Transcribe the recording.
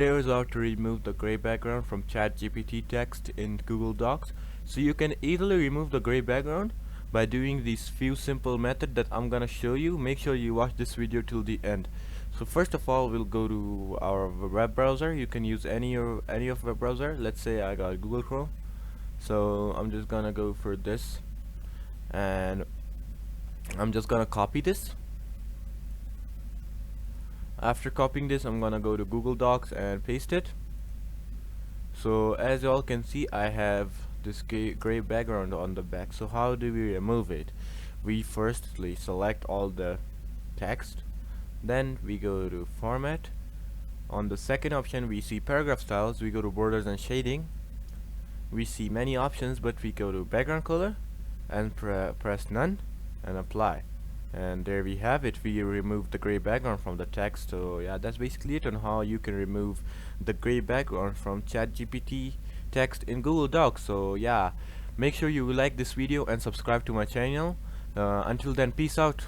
Here is how to remove the gray background from Chat GPT Text in Google Docs. So you can easily remove the gray background by doing these few simple methods that I'm gonna show you. Make sure you watch this video till the end. So first of all, we'll go to our web browser. You can use any of web browser. Let's say I got Google Chrome. So I'm just gonna go for this, and I'm just gonna copy this. After copying this, I'm gonna go to Google Docs and paste it. So as you all can see, I have this gray background on the back. So how do we remove it? We firstly select all the text, then we go to format. On the second option we see paragraph styles. We go to borders and shading. We see many options, but we go to background color and press none and apply. And there we have it. We remove the gray background from the text. So yeah, that's basically it on how you can remove the gray background from Chat GPT Text in Google Docs. So yeah, make sure you like this video and subscribe to my channel. Until then, peace out.